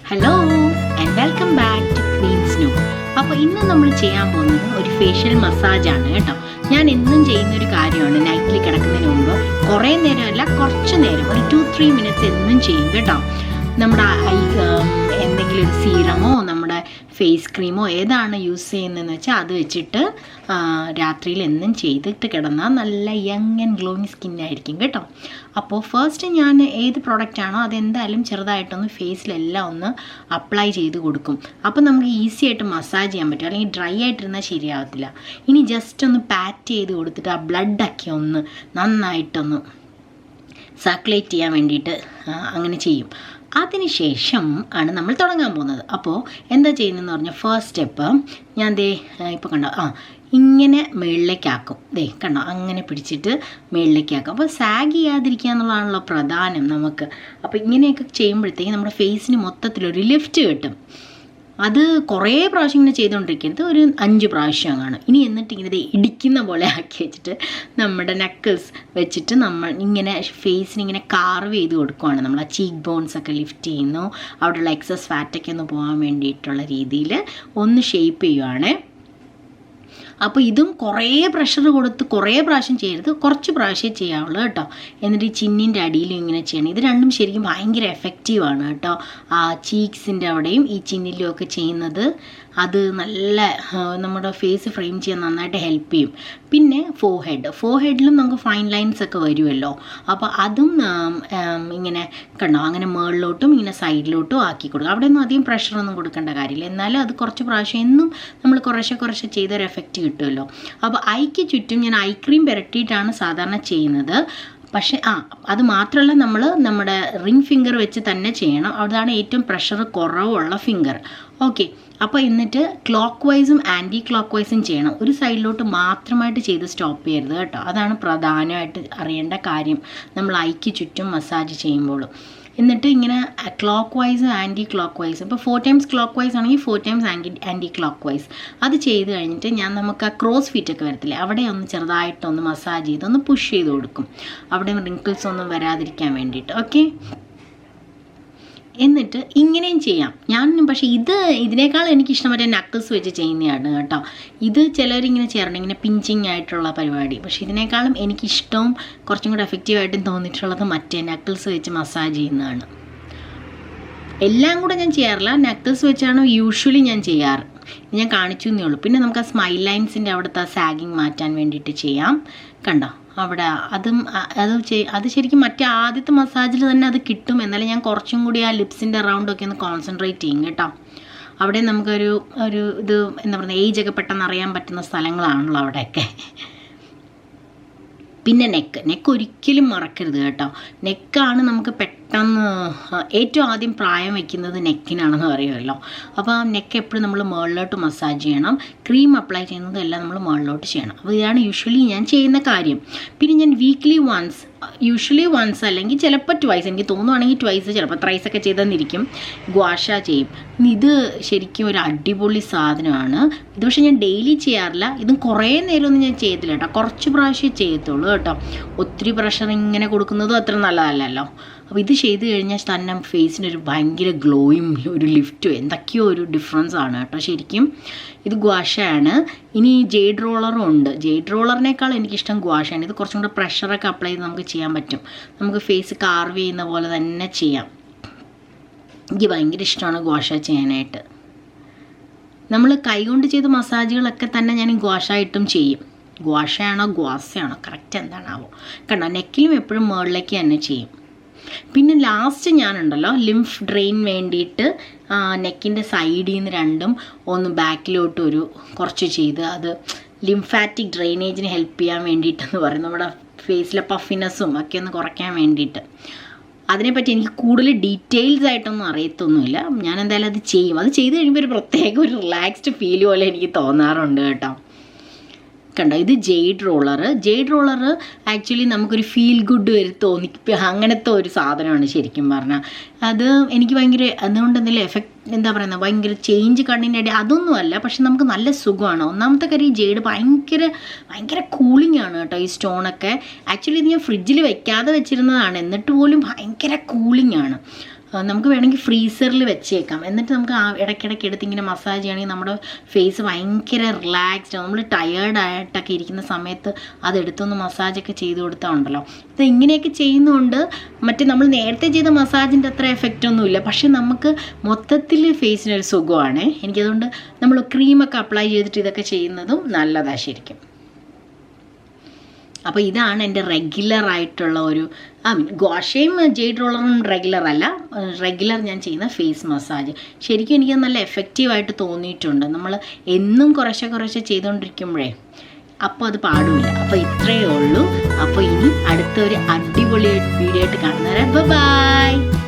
Hello and welcome back to queens new. അപ്പോൾ ഇന്ന് നമ്മൾ ചെയ്യാൻ പോകുന്നത് ഒരു ഫേഷ്യൽ മസാജാണ് കേട്ടോ. ഞാൻ എന്നും ചെയ്യുന്നൊരു കാര്യമാണ്. നൈറ്റിൽ കിടക്കുന്നതിന് മുമ്പ് കുറേ നേരമല്ല, കുറച്ച് നേരം, ഒരു 2-3 മിനിറ്റ്സ് എന്നും ചെയ്യും കേട്ടോ. നമ്മുടെ എന്തെങ്കിലും ഒരു സീറമോ നമ്മുടെ ഫേസ് ക്രീമോ ഏതാണ് യൂസ് ചെയ്യുന്നതെന്ന് വെച്ചാൽ അത് വെച്ചിട്ട് രാത്രിയിൽ എന്നും ചെയ്തിട്ട് കിടന്നാൽ നല്ല യങ് ആൻഡ് ഗ്ലോയിങ് സ്കിന്നായിരിക്കും കേട്ടോ. അപ്പോൾ ഫസ്റ്റ് ഞാൻ ഏത് പ്രോഡക്റ്റാണോ അതെന്തായാലും ചെറുതായിട്ടൊന്ന് ഫേസിലെല്ലാം ഒന്ന് അപ്ലൈ ചെയ്ത് കൊടുക്കും. അപ്പോൾ നമുക്ക് ഈസി ആയിട്ട് മസാജ് ചെയ്യാൻ പറ്റും. അല്ലെങ്കിൽ ഡ്രൈ ആയിട്ടിരുന്നാൽ ശരിയാവത്തില്ല. ഇനി ജസ്റ്റ് ഒന്ന് പാറ്റ് ചെയ്ത് കൊടുത്തിട്ട് ആ ബ്ലഡൊക്കെ ഒന്ന് നന്നായിട്ടൊന്ന് സർക്കുലേറ്റ് ചെയ്യാൻ വേണ്ടിയിട്ട് അങ്ങനെ ചെയ്യും. അതിനുശേഷം ആണ് നമ്മൾ തുടങ്ങാൻ പോകുന്നത്. അപ്പോൾ എന്താ ചെയ്യുന്നതെന്ന് പറഞ്ഞാൽ ഫസ്റ്റ് സ്റ്റെപ്പ് ഞാൻ ഇപ്പോൾ കണ്ടോ ഇങ്ങനെ മുകളിലേക്കാക്കും. കണ്ടോ അങ്ങനെ പിടിച്ചിട്ട് മുകളിലേക്കാക്കും. അപ്പോൾ സാഗ് ചെയ്യാതിരിക്കുക എന്നുള്ളതാണല്ലോ പ്രധാനം നമുക്ക്. അപ്പോൾ ഇങ്ങനെയൊക്കെ ചെയ്യുമ്പോഴത്തേക്കും നമ്മുടെ ഫേസിന് മൊത്തത്തിലൊരു ലിഫ്റ്റ് കിട്ടും. അത് കുറേ പ്രാവശ്യം ഇങ്ങനെ ചെയ്തുകൊണ്ടിരിക്കരുത്, ഒരു 5 പ്രാവശ്യം കാണും. ഇനി എന്നിട്ട് ഇങ്ങനെ ഇടിക്കുന്ന പോലെ ആക്കി വെച്ചിട്ട് നമ്മുടെ നെക്കിൾസ് വെച്ചിട്ട് നമ്മൾ ഇങ്ങനെ ഫേസിന് ഇങ്ങനെ കാർവ് ചെയ്ത് കൊടുക്കുകയാണ്. നമ്മൾ ആ ചീക്ക് ബോൺസ് ഒക്കെ ലിഫ്റ്റ് ചെയ്യുന്നു, അവിടെയുള്ള എക്സസ് ഫാറ്റൊക്കെ ഒന്ന് പോകാൻ വേണ്ടിയിട്ടുള്ള രീതിയിൽ ഒന്ന് ഷേപ്പ് ചെയ്യുവാണ്. അപ്പോൾ ഇതും കുറേ പ്രഷർ കൊടുത്ത് കുറേ പ്രാവശ്യം ചെയ്യരുത്, കുറച്ച് പ്രാവശ്യം ചെയ്യാവുള്ളൂ കേട്ടോ. എന്നിട്ട് ഈ ചിന്നിൻ്റെ അടിയിലും ഇങ്ങനെ ചെയ്യണം. ഇത് രണ്ടും ശരിക്കും ഭയങ്കര എഫക്റ്റീവാണ് കേട്ടോ. ആ ചീക്സിൻ്റെ അവിടെയും ഈ ചിന്നിലും ഒക്കെ ചെയ്യുന്നത് അത് നല്ല നമ്മുടെ ഫേസ് ഫ്രെയിം ചെയ്യാൻ നന്നായിട്ട് ഹെൽപ്പ് ചെയ്യും. പിന്നെ ഫോർഹെഡിലും നമുക്ക് ഫൈൻ ലൈൻസ് ഒക്കെ വരുമല്ലോ. അപ്പോൾ അതും ഇങ്ങനെ കണ്ടോ അങ്ങനെ മുകളിലോട്ടും ഇങ്ങനെ സൈഡിലോട്ടും ആക്കി കൊടുക്കും. അവിടെ ഒന്നും അധികം പ്രഷറൊന്നും കൊടുക്കേണ്ട കാര്യമില്ല. എന്നാലും അത് കുറച്ച് പ്രാവശ്യം എന്നും നമ്മൾ കുറേശ്ശെ ചെയ്തൊരു എഫക്റ്റ് കിട്ടുമല്ലോ. അപ്പോൾ ഐക്ക് ചുറ്റും ഞാൻ ഐ ക്രീം പുരട്ടിയിട്ടാണ് സാധാരണ ചെയ്യുന്നത്. പക്ഷേ അത് മാത്രമല്ല, നമ്മൾ നമ്മുടെ റിംഗ് ഫിംഗർ വെച്ച് തന്നെ ചെയ്യണം. അതാണ് ഏറ്റവും പ്രഷർ കുറവുള്ള ഫിംഗർ. ഓക്കെ, അപ്പോൾ എന്നിട്ട് ക്ലോക്ക് വൈസും ആൻറ്റി ക്ലോക്ക് വൈസും ചെയ്യണം. ഒരു സൈഡിലോട്ട് മാത്രമായിട്ട് ചെയ്ത് സ്റ്റോപ്പ് ചെയ്യരുത് കേട്ടോ. അതാണ് പ്രധാനമായിട്ട് അറിയേണ്ട കാര്യം നമ്മൾ ഐക്ക് ചുറ്റും മസാജ് ചെയ്യുമ്പോൾ. എന്നിട്ട് ഇങ്ങനെ ക്ലോക്ക് വൈസും ആൻറ്റി ക്ലോക്ക് വൈസും, ഇപ്പോൾ 4 ടൈംസ് ക്ലോക്ക് വൈസ് ആണെങ്കിൽ 4 ടൈംസ് ആൻറ്റി ക്ലോക്ക് വൈസ് അത് ചെയ്ത് കഴിഞ്ഞിട്ട് നമുക്ക് ആ ക്രോസ് ഫീറ്റൊക്കെ വരത്തില്ലേ, അവിടെ ഒന്ന് ചെറുതായിട്ടൊന്ന് മസാജ് ചെയ്ത് ഒന്ന് പുഷ് ചെയ്ത് കൊടുക്കും, അവിടെ റിങ്കിൾസ് ഒന്നും വരാതിരിക്കാൻ വേണ്ടിയിട്ട്. ഓക്കെ, എന്നിട്ട് ഇങ്ങനെയും ചെയ്യാം. പക്ഷേ ഇതിനേക്കാൾ എനിക്കിഷ്ടം മറ്റേ നക്കിൾസ് വെച്ച് ചെയ്യുന്നതാണ് കേട്ടോ. ഇത് ചിലരിങ്ങനെ ചേരണം, ഇങ്ങനെ പിഞ്ചിങ് ആയിട്ടുള്ള പരിപാടി. പക്ഷേ ഇതിനേക്കാളും എനിക്കിഷ്ടവും കുറച്ചും കൂടെ എഫക്റ്റീവായിട്ടും തോന്നിയിട്ടുള്ളത് മറ്റേ നക്കിൾസ് വെച്ച് മസാജ് ചെയ്യുന്നതാണ്. എല്ലാം കൂടെ ഞാൻ ചെയ്യാറില്ല, നക്കിൾസ് വെച്ചാണ് യൂഷ്വലി ഞാൻ ചെയ്യാറ്. ഞാൻ കാണിച്ചു എന്നേ ഉള്ളൂ. പിന്നെ നമുക്ക് ആ സ്മൈൽ ലൈൻസിൻ്റെ അവിടുത്തെ സാഗിങ് മാറ്റാൻ വേണ്ടിയിട്ട് ചെയ്യാം. കണ്ടോ അവിടെ അത് ശരിക്കും മറ്റേ ആദ്യത്തെ മസാജിൽ തന്നെ അത് കിട്ടും. എന്നാലും ഞാൻ കുറച്ചും കൂടി ആ ലിപ്സിൻ്റെ അറൗണ്ടൊക്കെ ഒന്ന് കോൺസെൻട്രേറ്റ് ചെയ്യും കേട്ടോ. അവിടെ നമുക്കൊരു ഇത് എന്താ പറയുക, ഏജൊക്കെ പെട്ടെന്ന് അറിയാൻ പറ്റുന്ന സ്ഥലങ്ങളാണല്ലോ അവിടെയൊക്കെ. പിന്നെ നെക്ക് ഒരിക്കലും മറക്കരുത് കേട്ടോ. നെക്കാണ് നമുക്ക് പെട്ടെന്ന് ഏറ്റവും ആദ്യം പ്രായം വയ്ക്കുന്നത് നെക്കിനാണെന്ന് പറയുമല്ലോ. അപ്പോൾ ആ നെക്ക് എപ്പോഴും നമ്മൾ മുകളിലോട്ട് മസാജ് ചെയ്യണം. ക്രീം അപ്ലൈ ചെയ്യുന്നതും എല്ലാം നമ്മൾ മുകളിലോട്ട് ചെയ്യണം. അപ്പോൾ ഇതാണ് യൂഷ്വലി ഞാൻ ചെയ്യുന്ന കാര്യം. പിന്നെ ഞാൻ വീക്ക്ലി വൺസ് അല്ലെങ്കിൽ ചിലപ്പോൾ ട്വൈസ്, എനിക്ക് തോന്നുവാണെങ്കിൽ ട്വൈസ്, ചിലപ്പോൾ ത്രൈസ് ഒക്കെ ചെയ്തെന്നിരിക്കും, ഗ്വാഷ ചെയ്യും. ഇത് ശരിക്കും ഒരു അടിപൊളി സാധനമാണ്. ഇത് പക്ഷേ ഞാൻ ഡെയിലി ചെയ്യാറില്ല. ഇതും കുറേ നേരമൊന്നും ഞാൻ ചെയ്യത്തില്ല കേട്ടോ, കുറച്ച് പ്രാവശ്യം ചെയ്യത്തുള്ളൂ കേട്ടോ. ഒത്തിരി പ്രഷർ ഇങ്ങനെ കൊടുക്കുന്നതും അത്ര നല്ലതല്ലല്ലോ. അപ്പോൾ ഇത് ചെയ്ത് കഴിഞ്ഞാൽ തന്നെ ഫേസിനൊരു ഭയങ്കര ഗ്ലോയും ഒരു ലിഫ്റ്റും എന്തൊക്കെയോ ഒരു ഡിഫറൻസ് ആണ് കേട്ടോ ശരിക്കും. ഇത് ഗ്വാഷയാണ്. ഇനി ജേഡ് റോളറും ഉണ്ട്. ജേഡ് റോളറിനേക്കാൾ എനിക്കിഷ്ടം ഗ്വാഷയാണ്. ഇത് കുറച്ചും കൂടെ പ്രഷറൊക്കെ അപ്ലൈ ചെയ്ത് നമുക്ക് ചെയ്യാൻ പറ്റും. നമുക്ക് ഫേസ് കാർവ് ചെയ്യുന്ന പോലെ തന്നെ ചെയ്യാം. എനിക്ക് ഭയങ്കര ഇഷ്ടമാണ് ഗ്വാഷ ചെയ്യാനായിട്ട്. നമ്മൾ കൈകൊണ്ട് ചെയ്ത മസാജുകളൊക്കെ തന്നെ ഞാൻ ഗ്വാഷായിട്ടും ചെയ്യും. ഗ്വാഷയാണോ ഗ്വാസയാണോ കറക്റ്റ് എന്താണാവോ. കണ്ടോ നെക്കിലും എപ്പോഴും മുകളിലേക്ക് തന്നെ ചെയ്യും. പിന്നെ ലാസ്റ്റ് ഞാനുണ്ടല്ലോ ലിംഫ് ഡ്രെയിൻ വേണ്ടിയിട്ട് നെക്കിൻ്റെ സൈഡിൽ നിന്ന് രണ്ടും ഒന്ന് ബാക്കിലോട്ട് കുറച്ച് ചെയ്ത് അത് ലിംഫാറ്റിക് ഡ്രെയിനേജിന് ഹെൽപ്പ് ചെയ്യാൻ വേണ്ടിയിട്ടെന്ന് പറയും. നമ്മുടെ ഫേസിലെ പഫിനെസ്സും ഒക്കെ ഒന്ന് കുറയ്ക്കാൻ വേണ്ടിയിട്ട്. അതിനെപ്പറ്റി എനിക്ക് കൂടുതൽ ഡീറ്റെയിൽസ് ആയിട്ടൊന്നും അറിയത്തൊന്നുമില്ല. ഞാൻ എന്തായാലും അത് ചെയ്യും. അത് ചെയ്ത് കഴിയുമ്പോൾ ഒരു പ്രത്യേക ഒരു റിലാക്സ്ഡ് ഫീൽ പോലെ എനിക്ക് തോന്നാറുണ്ട് കേട്ടോ. കണ്ടോ ഇത് ജേഡ് റോളർ ആക്ച്വലി നമുക്കൊരു ഫീൽ ഗുഡ് അങ്ങനത്തെ ഒരു സാധനമാണ് ശരിക്കും പറഞ്ഞാൽ. അത് എനിക്ക് ഭയങ്കര അതുകൊണ്ട് എന്തെങ്കിലും എന്താ പറയുന്നത് ഭയങ്കര ചേഞ്ച് കണ്ണിൻ്റെ ഇടയിൽ അതൊന്നുമല്ല, പക്ഷെ നമുക്ക് നല്ല സുഖമാണ്. ഒന്നാമത്തെ കാര്യം ഈ ജേഡ് ഭയങ്കര കൂളിംഗ് ആണ് കേട്ടോ. ഈ സ്റ്റോണൊക്കെ ആക്ച്വലി ഇത് ഞാൻ ഫ്രിഡ്ജിൽ വെക്കാതെ വെച്ചിരുന്നതാണ്, എന്നിട്ട് പോലും ഭയങ്കര കൂളിംഗ് ആണ്. നമുക്ക് വേണമെങ്കിൽ ഫ്രീസറിൽ വെച്ചേക്കാം. എന്നിട്ട് നമുക്ക് ഇടയ്ക്കിടയ്ക്ക് എടുത്ത് ഇങ്ങനെ മസാജ് ചെയ്യണമെങ്കിൽ നമ്മുടെ ഫേസ് ഭയങ്കര റിലാക്സ്ഡ്. നമ്മൾ ടയേർഡായിട്ടൊക്കെ ഇരിക്കുന്ന സമയത്ത് അതെടുത്തൊന്ന് മസാജൊക്കെ ചെയ്ത് കൊടുത്താൽ ഉണ്ടല്ലോ. ഇത് ഇങ്ങനെയൊക്കെ ചെയ്യുന്നതുകൊണ്ട് മറ്റേ നമ്മൾ നേരത്തെ ചെയ്ത മസാജിൻ്റെ അത്ര എഫക്റ്റ് ഒന്നുമില്ല, പക്ഷെ നമുക്ക് മൊത്തത്തിൽ ഫേസിനൊരു സുഖമാണ്. എനിക്കതുകൊണ്ട് നമ്മൾ ക്രീമൊക്കെ അപ്ലൈ ചെയ്തിട്ട് ഇതൊക്കെ ചെയ്യുന്നതും നല്ലതാണ് ശരിക്കും. അപ്പോൾ ഇതാണ് എൻ്റെ റെഗുലറായിട്ടുള്ള ഒരു ഗോഷയും ജെയ്ഡ് റോളറും റെഗുലർ ഞാൻ ചെയ്യുന്ന ഫേസ് മസാജ്. ശരിക്കും എനിക്ക് നല്ല എഫക്റ്റീവായിട്ട് തോന്നിയിട്ടുണ്ട്. നമ്മൾ എന്നും കുറേശ്ശെ ചെയ്തുകൊണ്ടിരിക്കുമ്പോഴേ അപ്പോൾ അത് പാടില്ല. അപ്പോൾ ഇത്രയേ ഉള്ളൂ. അപ്പോൾ ഇനി അടുത്തൊരു അടിപൊളി വീഡിയോ ആയിട്ട് കാണുന്നവരെ ബൈ.